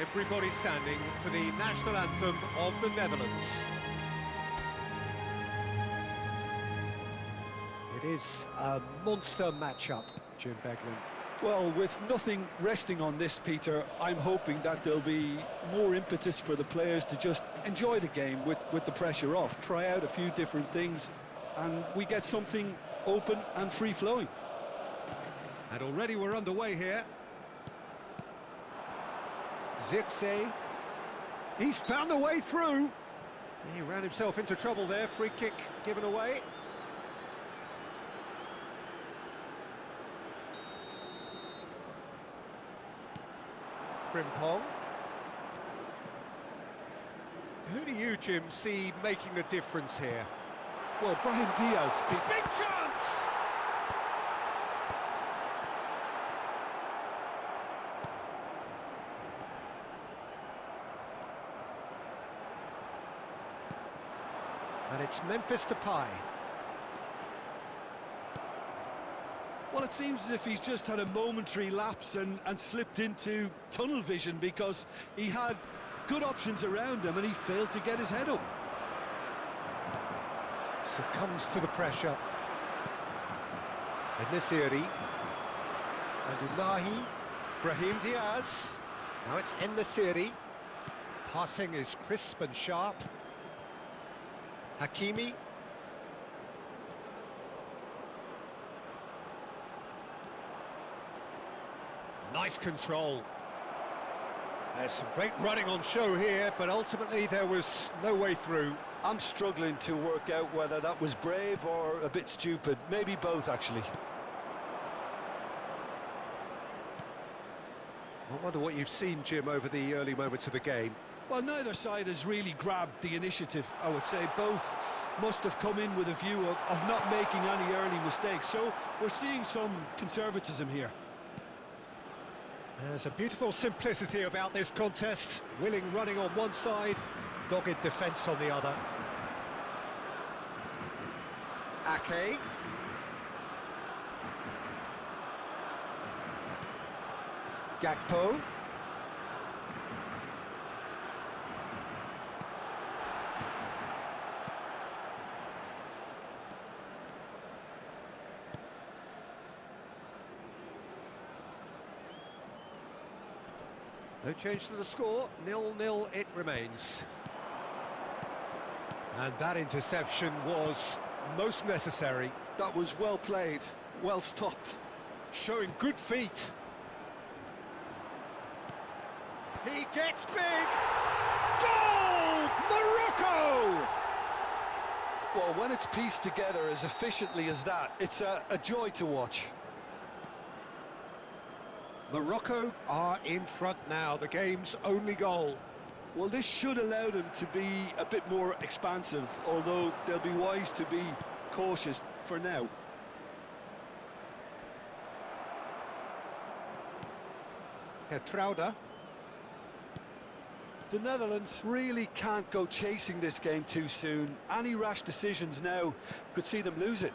Everybody standing for the national anthem of the Netherlands. It is a monster matchup, Jim Beglin. Well, with nothing resting on this, Peter, I'm hoping that there'll be more impetus for the players to just enjoy the game with the pressure off, try out a few different things, and we get something open and free-flowing. And already we're underway here. Zirkzee. He's found a way through. He ran himself into trouble there. Free kick given away. Frimpong. Who do you, Jim, see making the difference here? Well, Brahim Diaz... Big chance! And it's Memphis Depay. Well, it seems as if he's just had a momentary lapse and slipped into tunnel vision because he had good options around him and he failed to get his head up. Succumbs to the pressure. En-Nesyri. And Unahi. Brahim Diaz. Now it's En-Nesyri. Passing is crisp and sharp. Hakimi. Nice control. There's some great running on show here, but ultimately there was no way through. I'm struggling to work out whether that was brave or a bit stupid. Maybe both, actually. I wonder what you've seen, Jim, over the early moments of the game. Well, neither side has really grabbed the initiative, I would say. Both must have come in with a view of not making any early mistakes. So we're seeing some conservatism here. There's a beautiful simplicity about this contest. Willing running on one side, dogged defence on the other. Ake. Gakpo. No change to the score, 0-0 it remains. And that interception was most necessary. That was well played, well stopped. Showing good feet. He gets big! Goal! Morocco! Well, when it's pieced together as efficiently as that, it's a joy to watch. Morocco are in front now, the game's only goal. Well, this should allow them to be a bit more expansive, although they'll be wise to be cautious for now. Geertruida. The Netherlands really can't go chasing this game too soon. Any rash decisions now could see them lose it.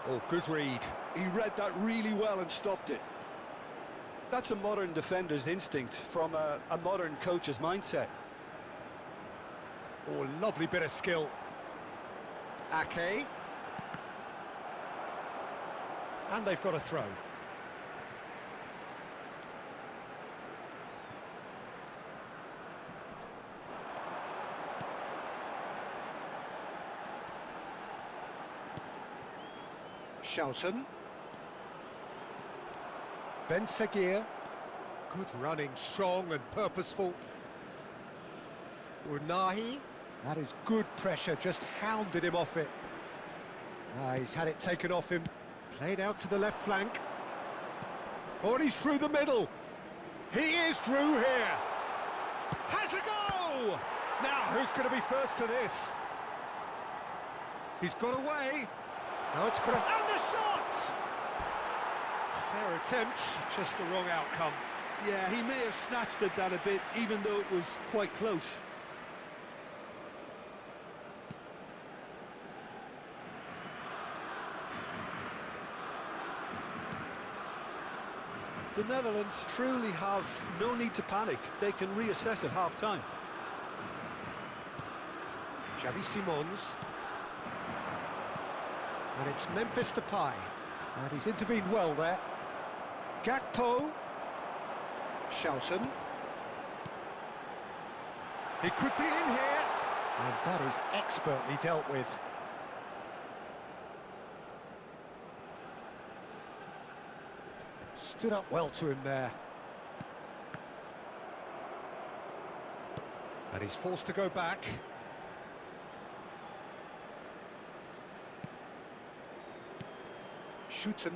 Oh, good read. He read that really well and stopped it. That's a modern defender's instinct from a modern coach's mindset. Oh, lovely bit of skill. Ake. And they've got a throw. Shelton. Ben Seguir. Good running, strong and purposeful. Unahi. That is good pressure, just hounded him off it. He's had it taken off him. Played out to the left flank. Oh, and he's through the middle. He is through here. Has a go! Now, who's going to be first to this? He's got away. Now it's put up. And the shot! Fair attempt, just the wrong outcome. Yeah, he may have snatched at that a bit, even though it was quite close. The Netherlands truly have no need to panic. They can reassess at half-time. Xavi Simons. And it's Memphis Depay. And he's intervened well there. Gakpo. Shelton. He could be in here. And that is expertly dealt with. Stood up well to him there. And he's forced to go back. Schutten.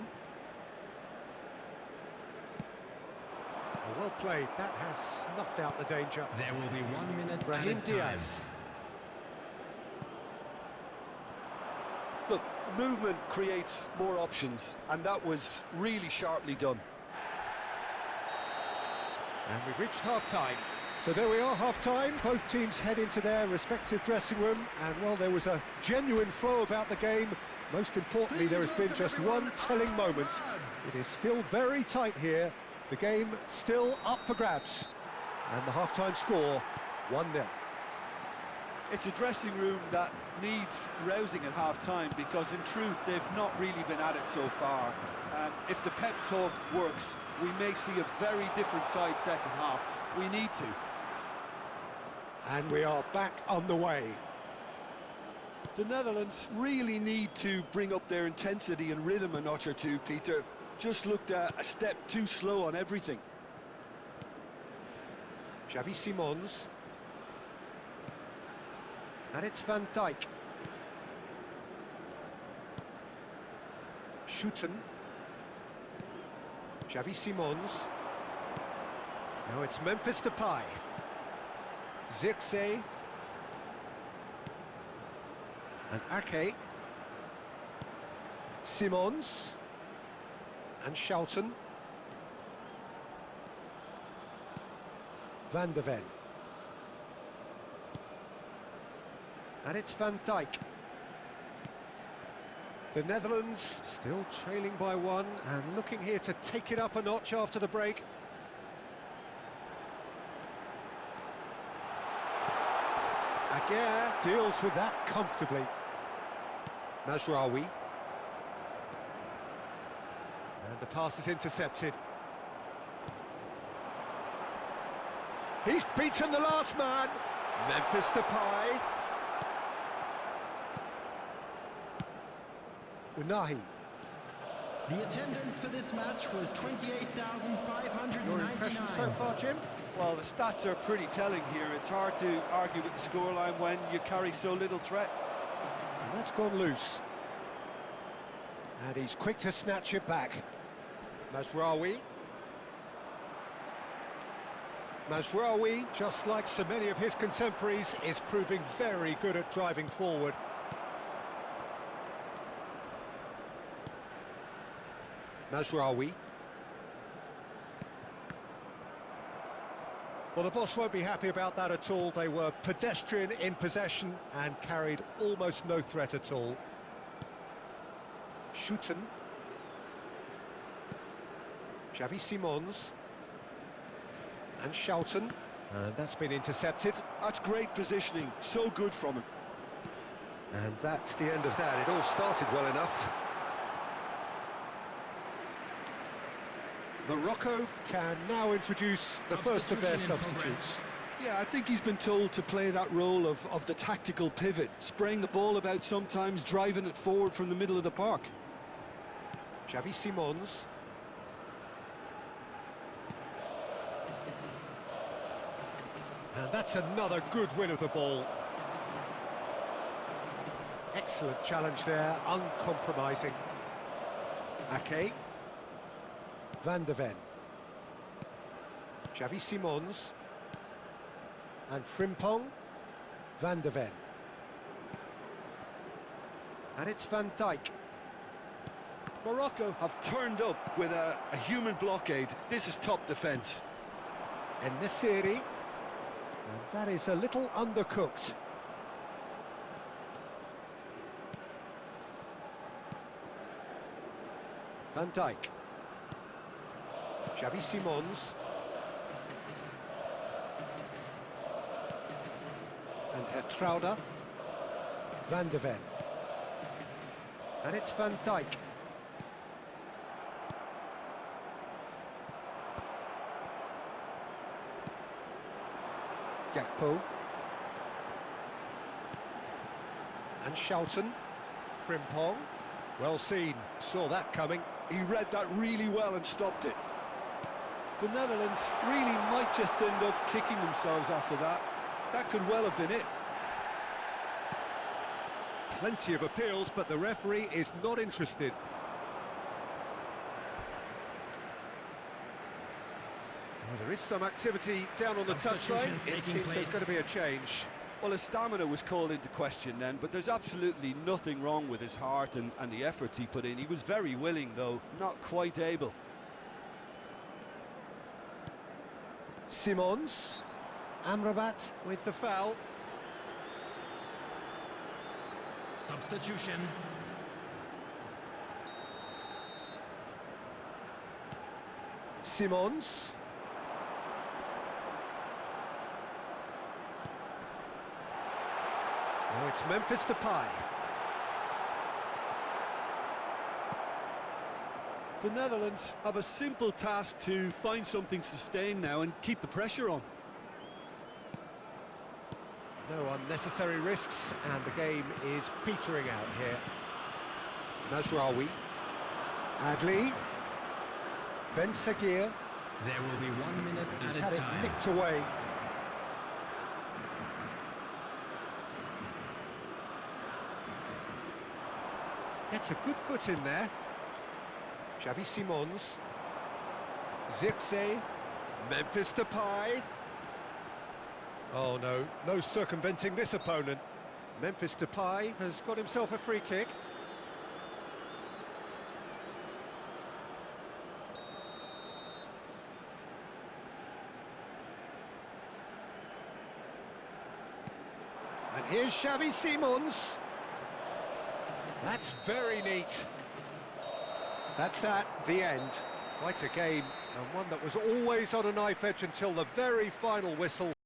Well played. That has snuffed out the danger. There will be 1 minute. Brahim Diaz. Look, movement creates more options, and that was really sharply done. And we've reached half-time. So there we are, half-time. Both teams head into their respective dressing room. And, well, there was a genuine flow about the game. Most importantly, there has been just one telling moment. It is still very tight here. The game still up for grabs. And the half-time score, 1-0. It's a dressing room that needs rousing at half-time because, in truth, they've not really been at it so far. If the pep talk works, we may see a very different side second half. We need to. And we are back on the way. The Netherlands really need to bring up their intensity and rhythm a notch or two, Peter. Just looked a step too slow on everything. Xavi Simons. And it's Van Dijk. Schutten. Xavi Simons. Now it's Memphis Depay. Zirkzee. And Ake. Simons. And Shelton. Van de Ven. And it's Van Dijk. The Netherlands still trailing by one and looking here to take it up a notch after the break. Aguirre deals with that comfortably. Mazraoui. And the pass is intercepted. He's beaten the last man. Memphis Depay. Unahi. The attendance for this match was 28,599. Your impression so far, Jim? Well, the stats are pretty telling here. It's hard to argue with the scoreline when you carry so little threat. And that's gone loose. And he's quick to snatch it back. Mazraoui. Mazraoui, just like so many of his contemporaries, is proving very good at driving forward. Mazraoui. Well, the boss won't be happy about that at all. They were pedestrian in possession and carried almost no threat at all. Schutten. Xavi Simons. And Shelton. And that's been intercepted. That's great positioning, so good from him. And that's the end of that. It all started well enough. Morocco can now introduce the first of their substitutes. Yeah, I think he's been told to play that role of the tactical pivot, spraying the ball about sometimes, driving it forward from the middle of the park. Xavi Simons. And that's another good win of the ball. Excellent challenge there, uncompromising. Ake. Van de Ven. Xavi Simons. And Frimpong. Van de Ven. And it's Van Dijk. Morocco have turned up with a human blockade. This is top defence. And Nesiri. And that is a little undercooked. Van Dijk. Xavi Simons. And Hertrauda. Van de Ven. And it's Van Dijk. Gakpo. And Schouten. Frimpong. Well seen, saw that coming. He read that really well and stopped it. The Netherlands really might just end up kicking themselves after that. That could well have been it. Plenty of appeals, but the referee is not interested. Well, there is some activity down on the touchline. It seems there's going to be a change. Well, his stamina was called into question then, but there's absolutely nothing wrong with his heart and the efforts he put in. He was very willing, though, not quite able. Simons. Amrabat with the foul. Substitution. Simons. Now it's Memphis Depay. The Netherlands have a simple task to find something sustained now and keep the pressure on. No unnecessary risks, and the game is petering out here. Mazraoui. Adli. Ben Seguir. There will be 1 minute He's at had a it time. nicked away. Gets a good foot in there. Xavi Simons. Zirkzee. Memphis Depay. Oh no, no circumventing this opponent. Memphis Depay has got himself a free kick. And here's Xavi Simons. That's very neat. That's that, the end. Quite a game, and one that was always on a knife edge until the very final whistle.